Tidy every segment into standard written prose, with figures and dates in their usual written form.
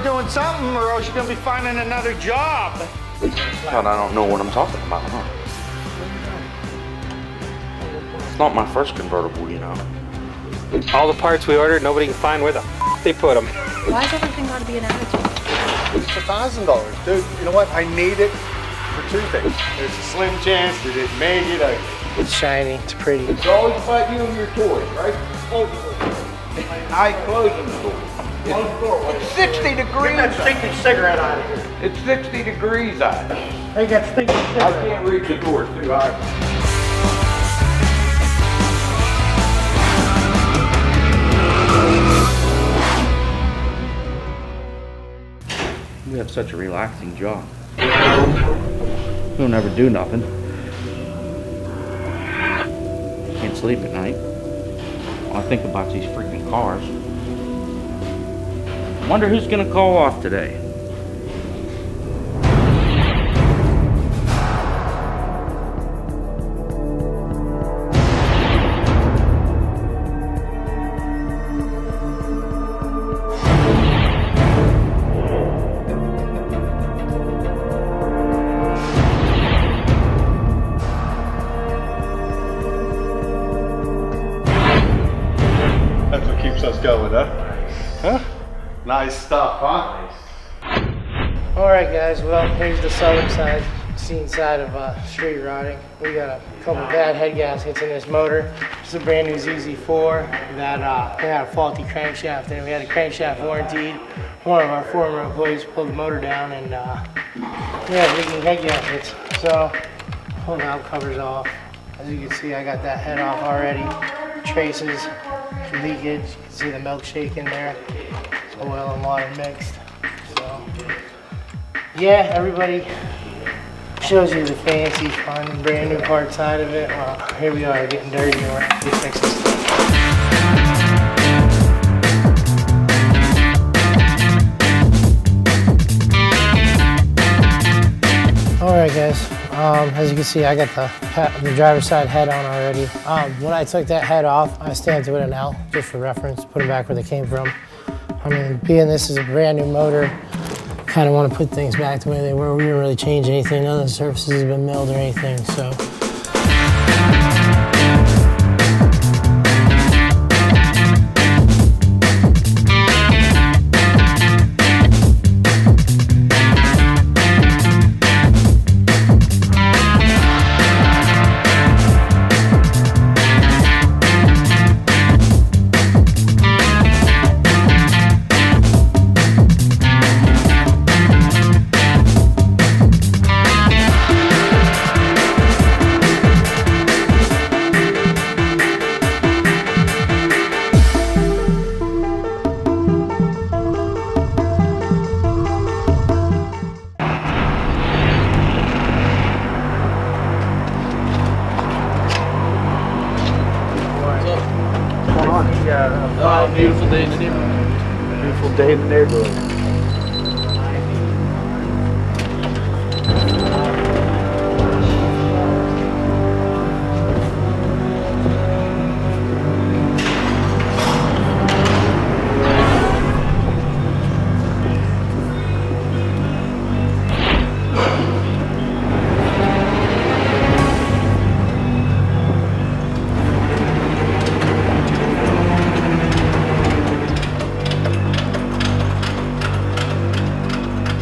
start doing something or else you're gonna be finding another job. God, I don't know what I'm talking about, huh? It's not my first convertible, you know. All the parts we ordered, nobody can find where the they put them. Why's everything got to be an attitude? It's $1,000, dude. You know what? I need it for two things. There's a slim chance that it may get ugly. It's shiny, it's pretty. It's always about you and your toys, right? I closing the door. It's 60 degrees. Get that stinking cigarette out of here. It's 60 degrees out. I got stinking I can't reach the door, it's too high. You have such a relaxing job. You'll never do nothing. Can't sleep at night. All I think about these freaking cars. Wonder who's gonna call off today. That's what keeps us going, huh? Huh? Nice stuff, huh? All right, guys. Well, here's the southern side, scene side of street rotting. We got a couple bad head gaskets in this motor. It's a brand new ZZ4 that we had a faulty crankshaft in it. We had a crankshaft warranted. One of our former employees pulled the motor down and we had leaking head gaskets. So pull the valve covers off. As you can see, I got that head off already. Traces, leakage. You can see the milkshake in there. It's oil and water mixed. So yeah, everybody shows you the fancy, fun, brand new part side of it. Well, here we are getting dirty and we're fixing stuff. All right, guys. As you can see, I got the driver's side head on already. When I took that head off, I stamped it with an L, just for reference, put them back where they came from. I mean, being this is a brand new motor, kind of want to put things back the way they were. We didn't really change anything. None of the surfaces have been milled or anything, so. Beautiful day in the neighborhood. Beautiful day in the neighborhood.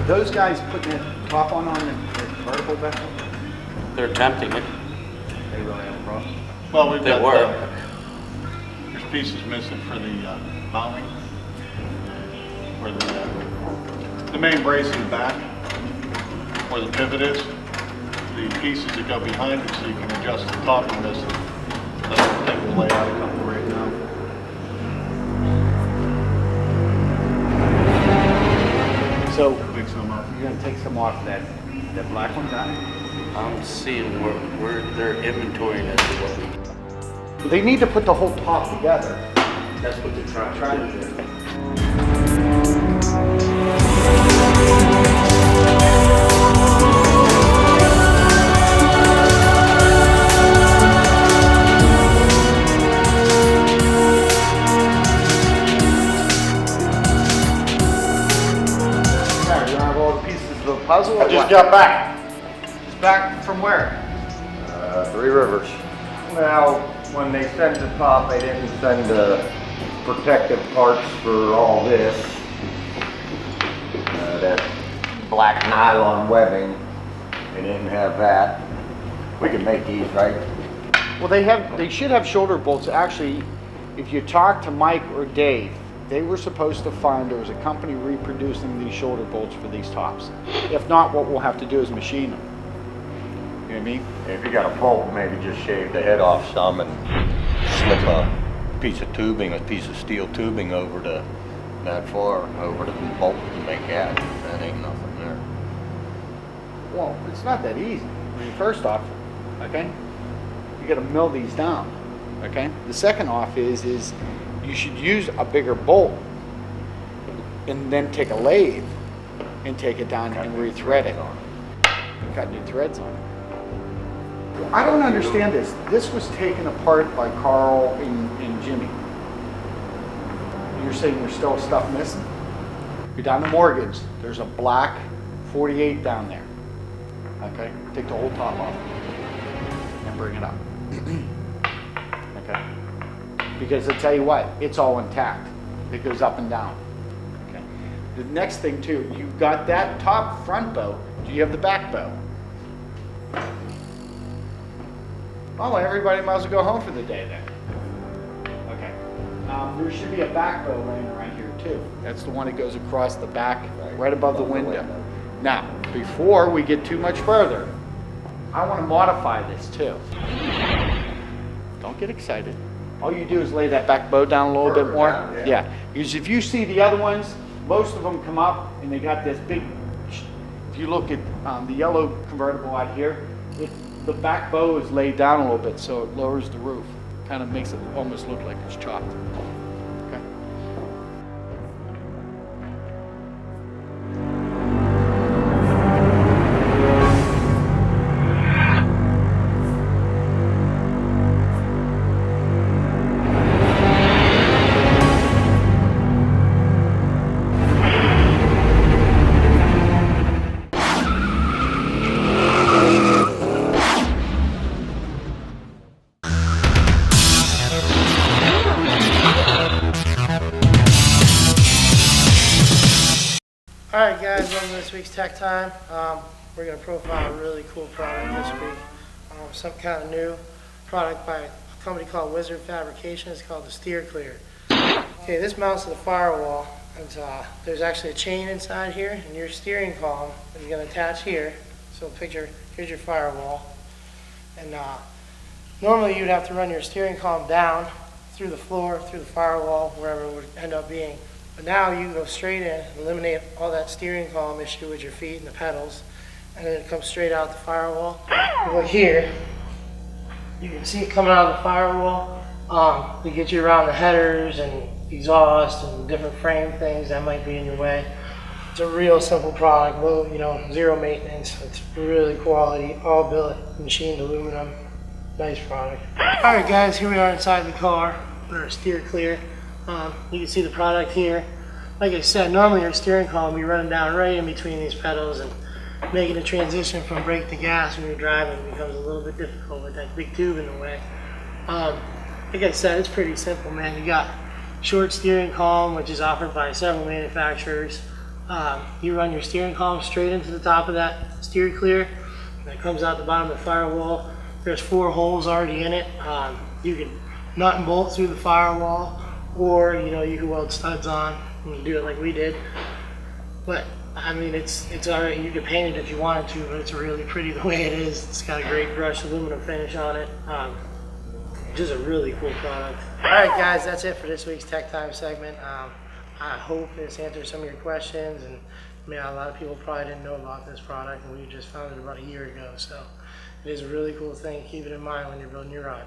Those guys putting that top on the convertible back? They're attempting it. They really have a problem. Well, we've They got were. there's pieces missing for the mounting, where the main brace in the back, where the pivot is. The pieces that go behind it, so you can adjust the top of this. That's the thing we'll lay out a couple right now. So mix them up. You're gonna take some off that black one, Johnny? I'm seeing where they're inventorying it. They need to put the whole top together. That's what they're trying to do. muscle or I just what? got back. It's back from where? Three Rivers. Well, when they sent the top, they didn't send the protective parts for all this. That black nylon webbing, they didn't have that. We can make these, right? Well, they should have shoulder bolts. Actually, if you talk to Mike or Dave, they were supposed to find there was a company reproducing these shoulder bolts for these tops. If not, what we'll have to do is machine them. You know what I mean? If you got a bolt, maybe just shave the head off some and slip a piece of tubing, a piece of steel tubing over to that far, over to the bolt and make that. That ain't nothing there. Well, it's not that easy. I mean, first off, okay, you got to mill these down. Okay. The second off is you should use a bigger bolt and then take a lathe and take it down and rethread it. Cut new threads on it. Well, I don't understand this. This was taken apart by Carl and Jimmy. You're saying there's still stuff missing? You're down to Morgan's. There's a black 48 down there. Okay, take the whole top off and bring it up. Okay, because I tell you what, it's all intact. It goes up and down. Okay. The next thing too, you've got that top front bow. Do you have the back bow? Oh, everybody might as well go home for the day then. Okay. There should be a back bow laying around here too. That's the one that goes across the back, right above the window. Now, before we get too much further, I want to modify this too. Don't get excited. All you do is lay that back bow down a little bit more. Down, Yeah, because if you see the other ones, most of them come up and they got this big, if you look at the yellow convertible out here, the back bow is laid down a little bit so it lowers the roof. Kind of makes it almost look like it's chopped. Okay. Alright guys, welcome to this week's Tech Time. We're going to profile a really cool product this week. Some kind of new product by a company called Wizard Fabrication. It's called the Steer Clear. Okay, this mounts to the firewall. And, there's actually a chain inside here, and your steering column is going to attach here. So picture, here's your firewall. And normally you'd have to run your steering column down through the floor, through the firewall, wherever it would end up being. But now you can go straight in, eliminate all that steering column issue with your feet and the pedals, and then it comes straight out the firewall. You look here, you can see it coming out of the firewall to get you around the headers and exhaust and different frame things that might be in your way. It's a real simple product, low, zero maintenance. It's really quality, all billet, machined aluminum. Nice product. All right, guys, here we are inside the car with our Steer Clear. You can see the product here. Like I said, normally your steering column will be running down right in between these pedals, and making a transition from brake to gas when you're driving becomes a little bit difficult with that big tube in the way. Like I said, it's pretty simple, man. You got short steering column, which is offered by several manufacturers. You run your steering column straight into the top of that Steer Clear, and it comes out the bottom of the firewall. There's 4 holes already in it. You can nut and bolt through the firewall, or you can weld studs on and do it like we did. But I mean, it's alright. You can paint it if you wanted to, but it's really pretty the way it is. It's got a great brushed aluminum finish on it. Just a really cool product. Alright guys, that's it for this week's Tech Time segment. I hope this answers some of your questions, and a lot of people probably didn't know about this product, and we just found it about a year ago. So it is a really cool thing. Keep it in mind when you're building your rod.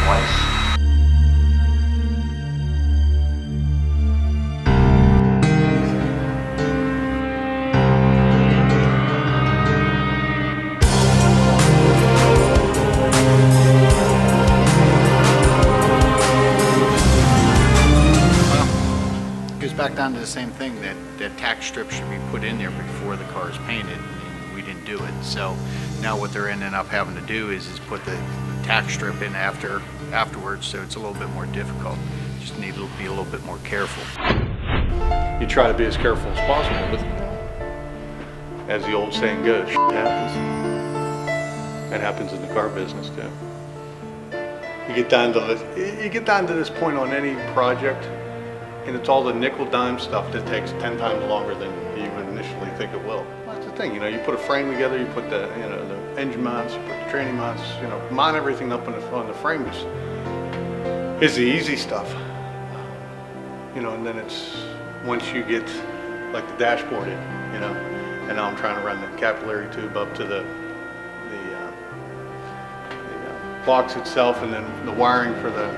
twice. Goes back down to the same thing, that tack strip should be put in there before the car is painted, and we didn't do it. So now what they're ending up having to do is put the tack strip in afterwards, so it's a little bit more difficult. Just need to be a little bit more careful. You try to be as careful as possible, but as the old saying goes, shit happens. That happens in the car business too. You get down to this point on any project, and it's all the nickel dime stuff that takes 10 times longer than you would initially think it will. That's the thing, you put a frame together, you put the engine mounts, you put the training mounts, mount everything up on the frame is the easy stuff. And then it's once you get like the dashboard in, and now I'm trying to run the capillary tube up to the box itself, and then the wiring for the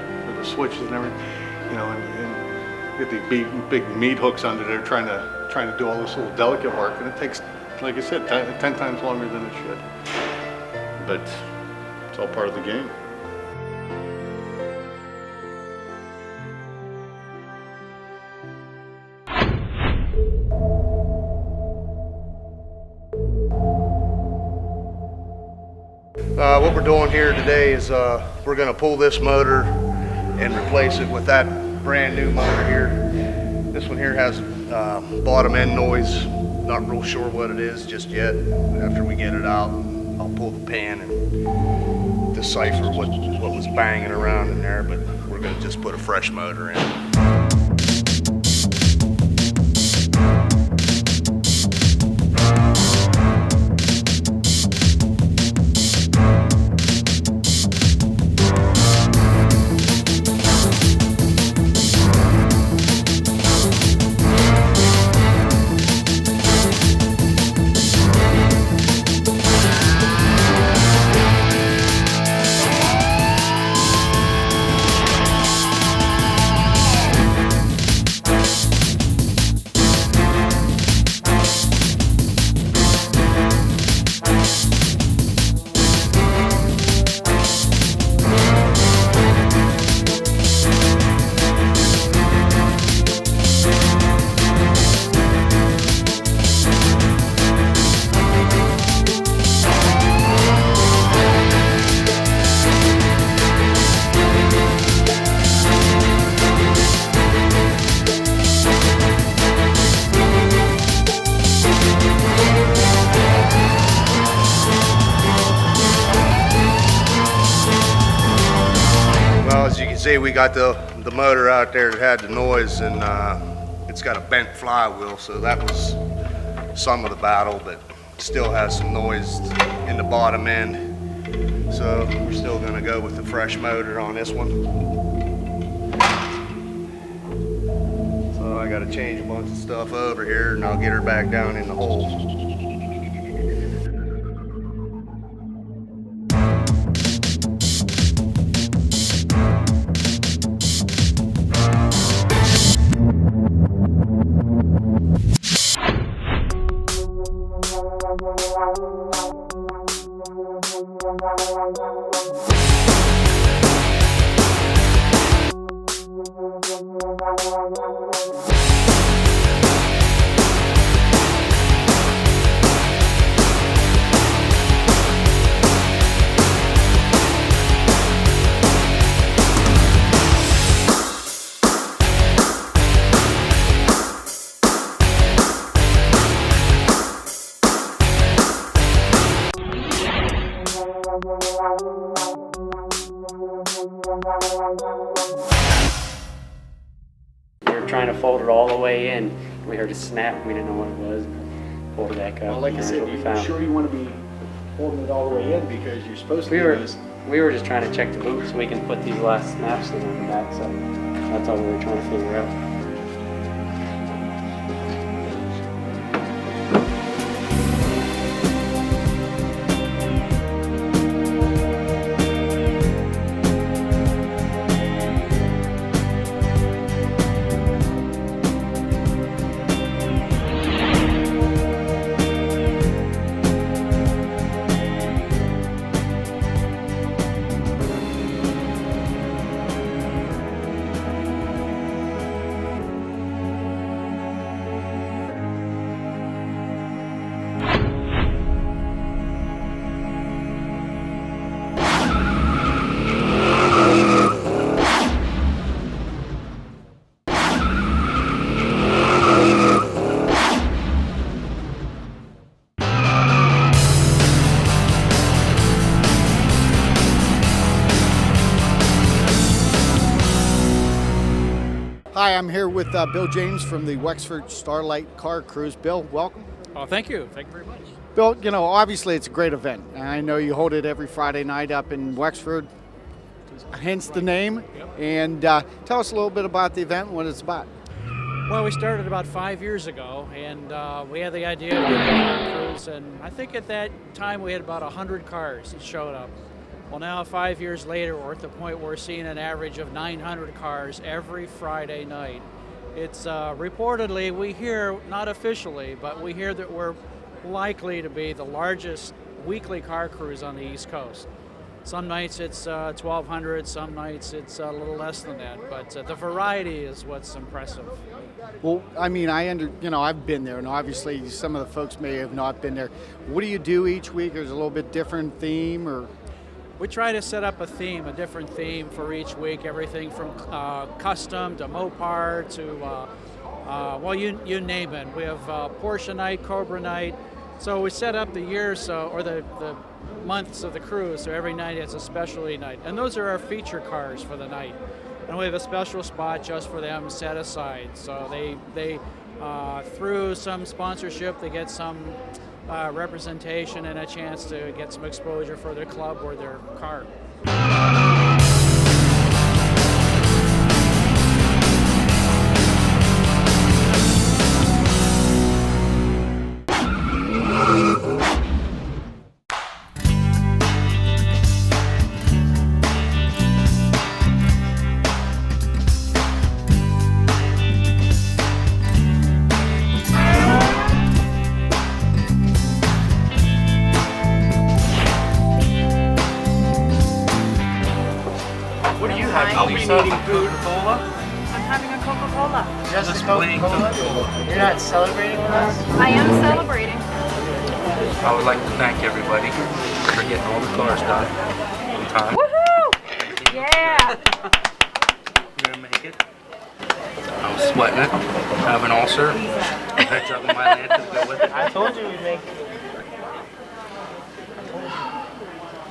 switches and everything, and get these big meat hooks under there trying to do all this little delicate work, and it takes, like I said, 10 times longer than it should. But it's all part of the game. What we're doing here today is we're going to pull this motor and replace it with that brand new motor here. This one here has bottom end noise. Not real sure what it is just yet. After we get it out, I'll pull the pan and decipher what was banging around in there, but we're going to just put a fresh motor in. As you can see, we got the motor out there that had the noise, and it's got a bent flywheel, so that was some of the battle, but still has some noise in the bottom end. So we're still gonna go with the fresh motor on this one. So I gotta change a bunch of stuff over here, and I'll get her back down in the hole. We were trying to fold it all the way in. We heard a snap. We didn't know what it was. Pulled it back up. Well, like I and said, that's what we you found. sure you want to be holding it all the way in, because you're supposed to We be were those. we were just trying to check the boot so we can put these last snaps in on the back side. That's all we were trying to figure out. Hi, I'm here with Bill James from the Wexford Starlight Car Cruise. Bill, welcome. Oh, thank you. Thank you very much. Bill, you know, obviously it's a great event. I know you hold it every Friday night up in Wexford, hence the name. And tell us a little bit about the event and what it's about. Well, we started about 5 years ago, and we had the idea of doing a car cruise, and I think at that time we had about 100 cars that showed up. Well, now 5 years later, we're at the point where we're seeing an average of 900 cars every Friday night. It's reportedly, we hear, not officially, but we hear that we're likely to be the largest weekly car cruise on the East Coast. Some nights it's 1,200, some nights it's a little less than that, but the variety is what's impressive. Well, I mean, I've been there, and obviously some of the folks may have not been there. What do you do each week? Is it a little bit different theme, or? We try to set up a theme, a different theme for each week, everything from custom to Mopar to, well, you name it. We have Porsche night, Cobra night. So we set up the years, or the months of the cruise, so every night it's a specialty night. And those are our feature cars for the night. And we have a special spot just for them set aside. So they through some sponsorship, they get some representation and a chance to get some exposure for their club or their car. Are we needing Coca-Cola? I'm having a Coca-Cola. Just a Coca-Cola? You're not celebrating with us? I am celebrating. I would like to thank everybody for getting all the cars done on time. Woohoo! Yeah! We're gonna make it. I was sweating it. I have an ulcer. I had a jug of my land to go with it. I told you we'd make it.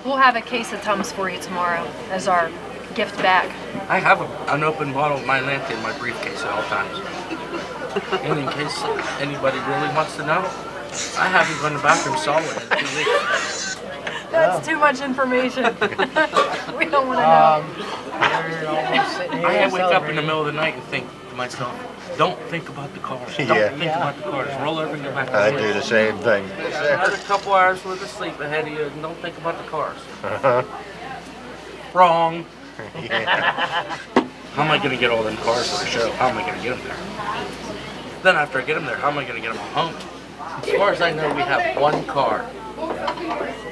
We'll have a case of Tums for you tomorrow as our gift back. I have an open bottle of my Lanta in my briefcase at all times. And in case anybody really wants to know, I haven't gone to the bathroom solid in 2 weeks. That's too much information. We don't want to know. We're almost sitting here I wake up in the celebrating. middle of the night and think to myself, don't think about the cars. Don't Yeah. think about the cars. Roll over and go back to I sleep. do the same thing. Another couple hours worth of sleep ahead of you and don't think about the cars. Wrong. How am I going to get all them cars for the show? How am I going to get them there? Then after I get them there, how am I going to get them all home? As far as I know, we have one car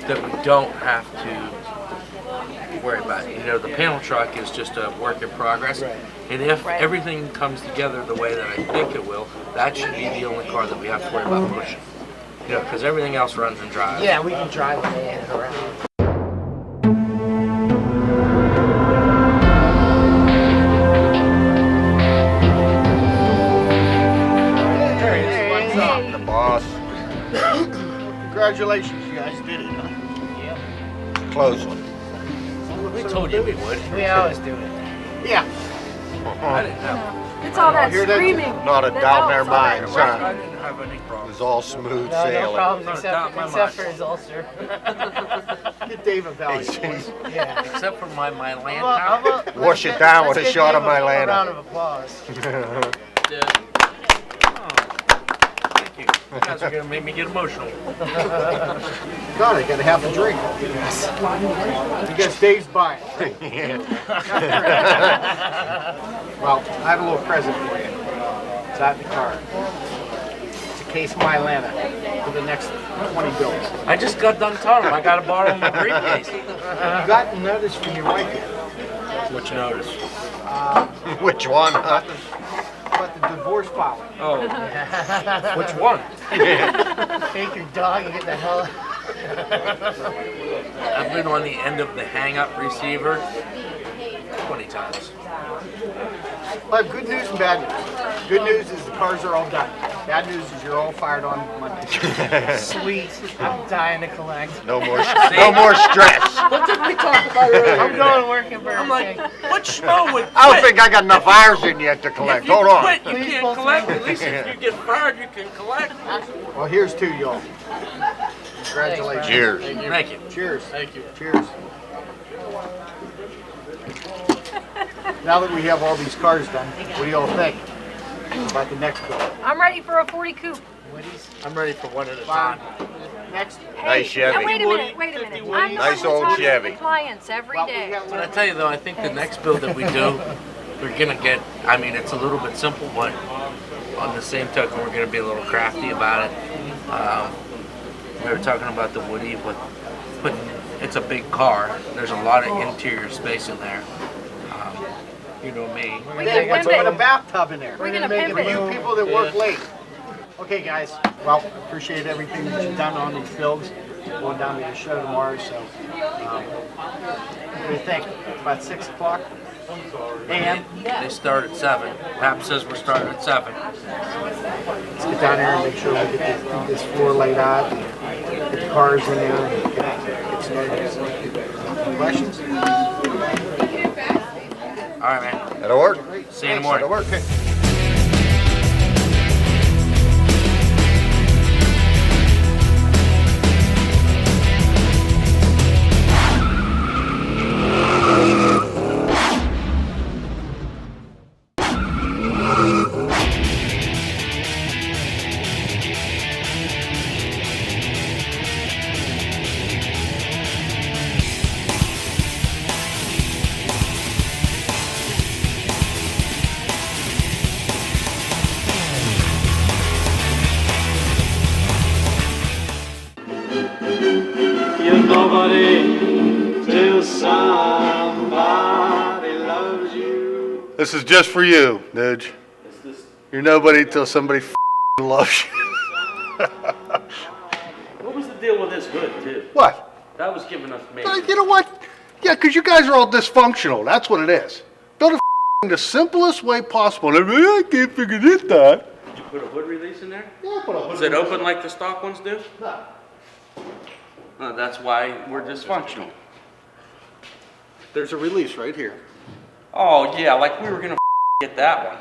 that we don't have to worry about. You know, the panel truck is just a work in progress. And if everything comes together the way that I think it will, that should be the only car that we have to worry about pushing. You know, because everything else runs and drives. Yeah, we can drive it around. The boss, Congratulations, you guys did it, huh? close one. We told you we would. We always do it. Yeah. I didn't have, It's all that hear that? screaming. Not a that doubt in their helps. minds, I huh? didn't have any It problems. was all smooth No sailing. problems Not a doubt in my except mind. for his ulcer. Get Dave a value. Yeah. Except for my Lanta. How about- Wash let's it down let's with a give shot Dave of my a Lanta. round of applause. Thank you. You guys are going to make me get emotional. God, I gotta have a drink. Because Dave's buying. Well, I have a little present for you. It's out in the car. It's a case of my Lanta for the next 20 bills. I just got done telling him I got a bottle in my briefcase. You got notice from your wife yet? What you notice? Which one, huh? About the divorce filing. Oh. Which one? Take your dog and get the hell. I've been on the end of the hang-up receiver 20 times. Well, I have good news and bad news. Good news is the cars are all done. Bad news is you're all fired on Monday. Sweet. I'm dying to collect. No more stress. What did we talk about earlier? I'm going to work at Burger I'm like, King. what schmo would I don't quit? think I got enough hours in yet to If collect. you Hold on. quit, you Please can't post collect. me. At least if you get fired, you can collect. Well, here's to y'all. Congratulations. Cheers. Thank you. Cheers. Thank you. Cheers. Now that we have all these cars done, what do y'all think about the next bill? I'm ready for a 40 coupe. I'm ready for one at a time. Next. Nice Chevy. Now, wait a minute. I'm Nice normally old talking Chevy. to the clients every day. But I tell you though, I think the next build that we do, we're gonna get. I mean, it's a little bit simple, but on the same token, we're gonna be a little crafty about it. We were talking about the Woody, but it's a big car. There's a lot of interior space in there. You know me. We're They gonna got pimp a it. bathtub in there. We're gonna make pimp For it you it. people that work late. Okay, guys. Well, appreciate everything that you've done on these builds. Going down to the show tomorrow, so what do you think? About 6 o'clock a.m. They start at 7. Pap says we're starting at 7. Let's get down there and make sure we get this floor laid out, and get the cars in there, and get started. Questions? All right, man. That'll work. See you in the morning. That'll work. You're nobody till somebody loves you. This is just for you, Nudge. You're nobody till somebody loves you. What was the deal with this hood, too? What? That was giving us major. You know what? Yeah, because you guys are all dysfunctional. That's what it is. Build a the simplest way possible. I can't figure this out. Did you put a hood release in there? Yeah, put a hood Is it open like the stock ones do? No. That's why we're dysfunctional. There's a release right here. Oh, yeah, like we were gonna get that one.